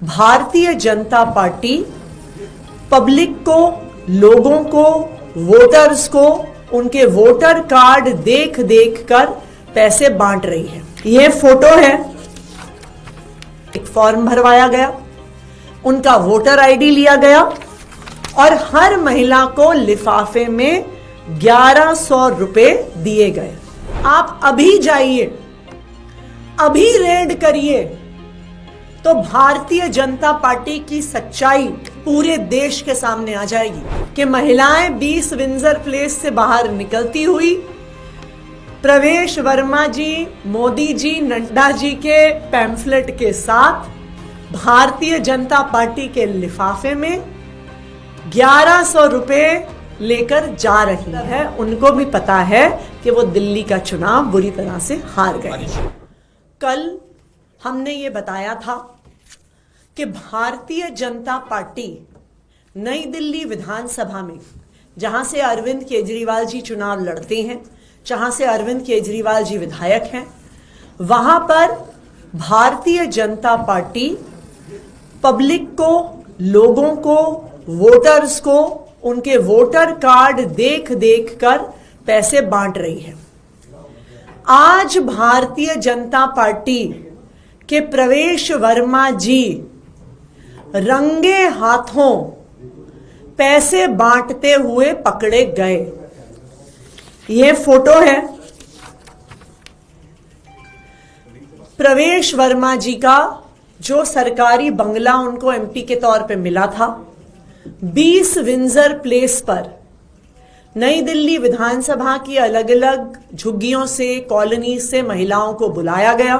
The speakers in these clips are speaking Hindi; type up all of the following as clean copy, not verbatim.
भारतीय जनता पार्टी पब्लिक को, लोगों को, वोटर्स को उनके वोटर कार्ड देख देख कर पैसे बांट रही है। यह फोटो है, एक फॉर्म भरवाया गया, उनका वोटर आईडी लिया गया और हर महिला को लिफाफे में 1100 रुपए दिए गए। आप अभी जाइए, अभी रेड करिए तो भारतीय जनता पार्टी की सच्चाई पूरे देश के सामने आ जाएगी कि महिलाएं 20 विंजर प्लेस से बाहर निकलती हुई प्रवेश वर्मा जी, मोदी जी, नड्डा जी के पैम्फलेट के साथ भारतीय जनता पार्टी के लिफाफे में 1100 रुपए लेकर जा रही है। उनको भी पता है कि वो दिल्ली का चुनाव बुरी तरह से हार गए। कल हमने ये बताया था कि भारतीय जनता पार्टी नई दिल्ली विधानसभा में, जहां से अरविंद केजरीवाल जी चुनाव लड़ते हैं, जहां से अरविंद केजरीवाल जी विधायक हैं, वहां पर भारतीय जनता पार्टी पब्लिक को, लोगों को, वोटर्स को उनके वोटर कार्ड देख देख कर पैसे बांट रही है। आज भारतीय जनता पार्टी के प्रवेश वर्मा जी रंगे हाथों पैसे बांटते हुए पकड़े गए। यह फोटो है प्रवेश वर्मा जी का, जो सरकारी बंगला उनको एमपी के तौर पे मिला था। 20 विंजर प्लेस पर नई दिल्ली विधानसभा की अलग अलग झुग्गियों से, कॉलोनी से महिलाओं को बुलाया गया।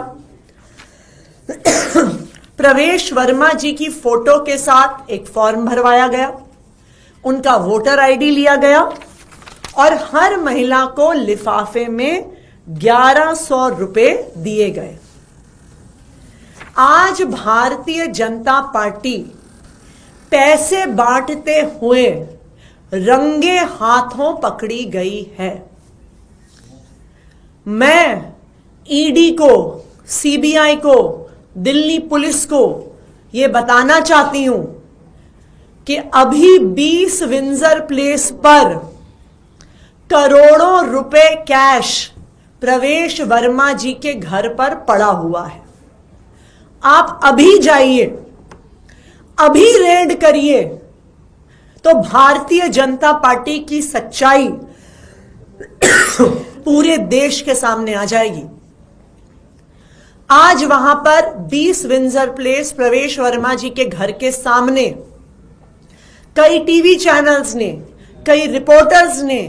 प्रवेश वर्मा जी की फोटो के साथ एक फॉर्म भरवाया गया, उनका वोटर आईडी लिया गया और हर महिला को लिफाफे में 1100 रुपए दिए गए। आज भारतीय जनता पार्टी पैसे बांटते हुए रंगे हाथों पकड़ी गई है। मैं ईडी को, सीबीआई को, दिल्ली पुलिस को यह बताना चाहती हूं कि अभी 20 विंजर प्लेस पर करोड़ों रुपए कैश प्रवेश वर्मा जी के घर पर पड़ा हुआ है। आप अभी जाइए, अभी रेड करिए तो भारतीय जनता पार्टी की सच्चाई पूरे देश के सामने आ जाएगी। आज वहां पर 20 विंजर प्लेस प्रवेश वर्मा जी के घर के सामने कई टीवी चैनल्स ने, कई रिपोर्टर्स ने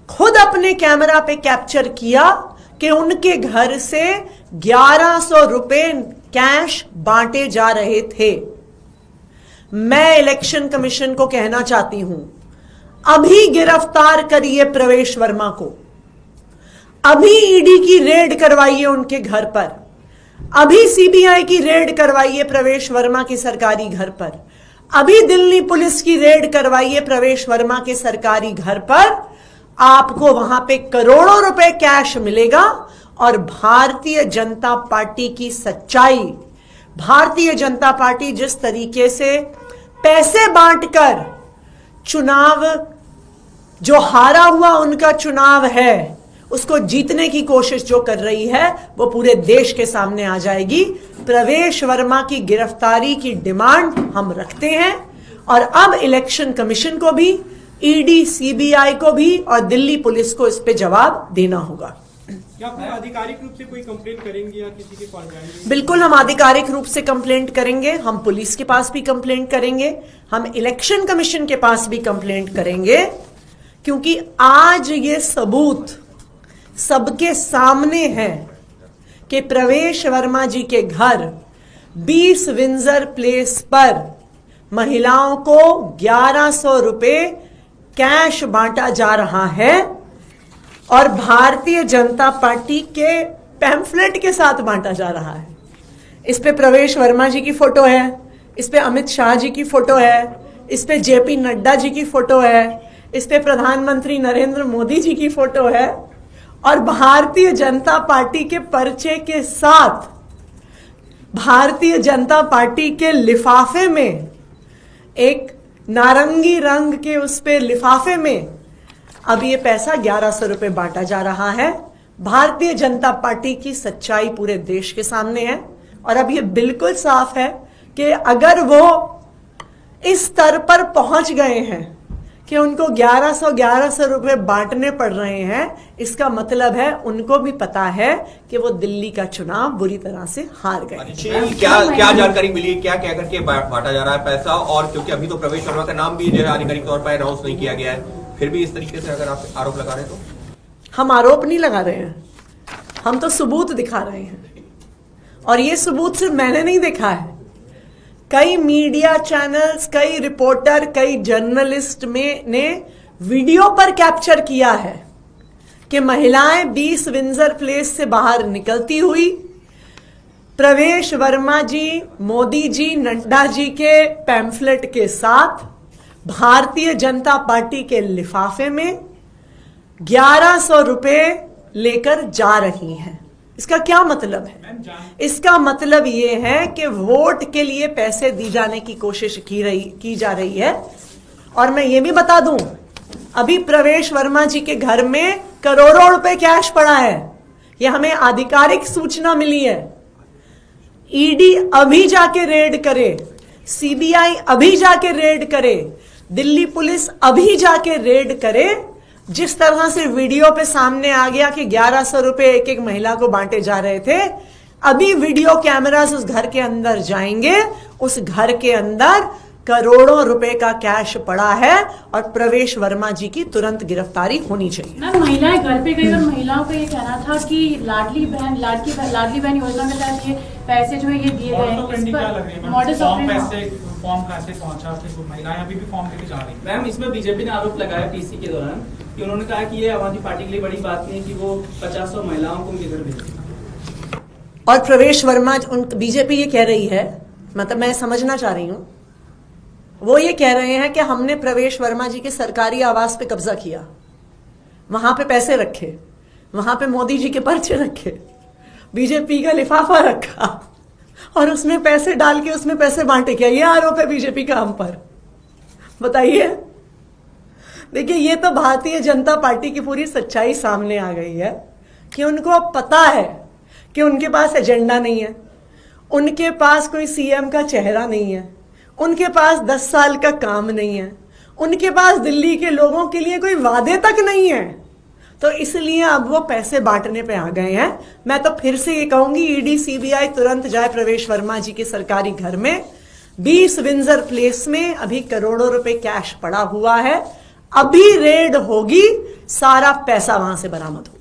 खुद अपने कैमरा पे कैप्चर किया कि उनके घर से 1100 रुपए कैश बांटे जा रहे थे। मैं इलेक्शन कमीशन को कहना चाहती हूं, अभी गिरफ्तार करिए प्रवेश वर्मा को, अभी ईडी की रेड करवाइए उनके घर पर, अभी सीबीआई की रेड करवाइए प्रवेश वर्मा के सरकारी घर पर, अभी दिल्ली पुलिस की रेड करवाइए प्रवेश वर्मा के सरकारी घर पर। आपको वहां पे करोड़ों रुपए कैश मिलेगा और भारतीय जनता पार्टी की सच्चाई, भारतीय जनता पार्टी जिस तरीके से पैसे बांटकर चुनाव, जो हारा हुआ उनका चुनाव है, उसको जीतने की कोशिश जो कर रही है, वो पूरे देश के सामने आ जाएगी। प्रवेश वर्मा की गिरफ्तारी की डिमांड हम रखते हैं और अब इलेक्शन कमीशन को भी, ईडी, सीबीआई को भी और दिल्ली पुलिस को इस पे जवाब देना होगा। क्या आप आधिकारिक रूप से कोई कंप्लेंट करेंगे या किसी के पास जाएंगे? बिल्कुल, हम आधिकारिक रूप से कंप्लेंट करेंगे, हम पुलिस के पास भी कंप्लेंट करेंगे, हम इलेक्शन कमीशन के पास भी कंप्लेंट करेंगे, क्योंकि आज ये सबूत सबके सामने है कि प्रवेश वर्मा जी के घर 20 विंजर प्लेस पर महिलाओं को 1100 रुपए कैश बांटा जा रहा है और भारतीय जनता पार्टी के पैम्फलेट के साथ बांटा जा रहा है। इस पे प्रवेश वर्मा जी की फोटो है, इस पे अमित शाह जी की फोटो है, इस पे जेपी नड्डा जी की फोटो है, इस पे प्रधानमंत्री नरेंद्र मोदी जी की फोटो है और भारतीय जनता पार्टी के पर्चे के साथ भारतीय जनता पार्टी के लिफाफे में, एक नारंगी रंग के उस पे लिफाफे में अब ये पैसा 1100 रुपए बांटा जा रहा है। भारतीय जनता पार्टी की सच्चाई पूरे देश के सामने है और अब ये बिल्कुल साफ है कि अगर वो इस स्तर पर पहुंच गए हैं कि उनको 1100 रुपए बांटने पड़ रहे हैं, इसका मतलब है उनको भी पता है कि वो दिल्ली का चुनाव बुरी तरह से हार गए। क्या जानकारी मिली, क्या कह करके बांटा जा रहा है पैसा? और क्योंकि अभी तो प्रवेश वर्मा का नाम भी जो है आधिकारिक तौर पर अनाउंस नहीं किया गया है, फिर भी इस तरीके से अगर आप आरोप लगा रहे हैं तो? हम आरोप नहीं लगा रहे हैं, हम तो सबूत दिखा रहे हैं और ये सबूत सिर्फ मैंने नहीं देखा है, कई मीडिया चैनल्स, कई रिपोर्टर, कई जर्नलिस्ट ने वीडियो पर कैप्चर किया है कि महिलाएं 20 विंजर प्लेस से बाहर निकलती हुई प्रवेश वर्मा जी, मोदी जी, नड्डा जी के पैम्फलेट के साथ भारतीय जनता पार्टी के लिफाफे में 1100 रुपए लेकर जा रही हैं। इसका क्या मतलब है? इसका मतलब ये है कि वोट के लिए पैसे दी जाने की कोशिश की जा रही है। और मैं ये भी बता दूं, अभी प्रवेश वर्मा जी के घर में करोड़ों रुपए कैश पड़ा है, ये हमें आधिकारिक सूचना मिली है। ईडी अभी जाके रेड करे, सीबीआई अभी जाके रेड करे, दिल्ली पुलिस अभी जाके रेड करे। जिस तरह से वीडियो पे सामने आ गया कि 1100 रुपए एक एक महिला को बांटे जा रहे थे, अभी वीडियो कैमरास उस घर के अंदर जाएंगे, उस घर के अंदर करोड़ों रुपए का कैश पड़ा है और प्रवेश वर्मा जी की तुरंत गिरफ्तारी होनी चाहिए। मैम, महिलाएं घर पे गई और महिलाओं का ये कहना था कि लाडली बहन योजना के तहत ये पैसे जो है ये दिए गए हैं। मॉडस फॉर्म कैसे पहुंचा? महिलाएं अभी भी फॉर्म लेके जा रही हैं। मैम, इसमें बीजेपी ने आरोप लगाया पीसी के दौरान कि उन्होंने कहा कि ये आम आदमी पार्टी के लिए बड़ी बात नहीं कि वो 50 महिलाओं को उनके घर भेजें। और प्रवेश वर्मा, बीजेपी ये कह रही है, मतलब मैं समझना चाह रही हूं, वो ये कह रहे हैं कि हमने प्रवेश वर्मा जी के सरकारी आवास पे कब्जा किया, वहां पे पैसे रखे, वहां पे मोदी जी के पर्चे रखे, बीजेपी का लिफाफा रखा और उसमें पैसे डाल के उसमें पैसे बांटे। क्या ये आरोप है बीजेपी का हम पर? बताइए। देखिए, ये तो भारतीय जनता पार्टी की पूरी सच्चाई सामने आ गई है कि उनको अब पता है कि उनके पास एजेंडा नहीं है, उनके पास कोई सीएम का चेहरा नहीं है, उनके पास 10 साल का काम नहीं है, उनके पास दिल्ली के लोगों के लिए कोई वादे तक नहीं है, तो इसलिए अब वो पैसे बांटने पे आ गए हैं। मैं तो फिर से ये कहूंगी, ईडी सीबीआई तुरंत जाए प्रवेश वर्मा जी के सरकारी घर में। 20 विंजर प्लेस में अभी करोड़ों रुपए कैश पड़ा हुआ है, अभी रेड होगी, सारा पैसा वहां से बरामद होगा।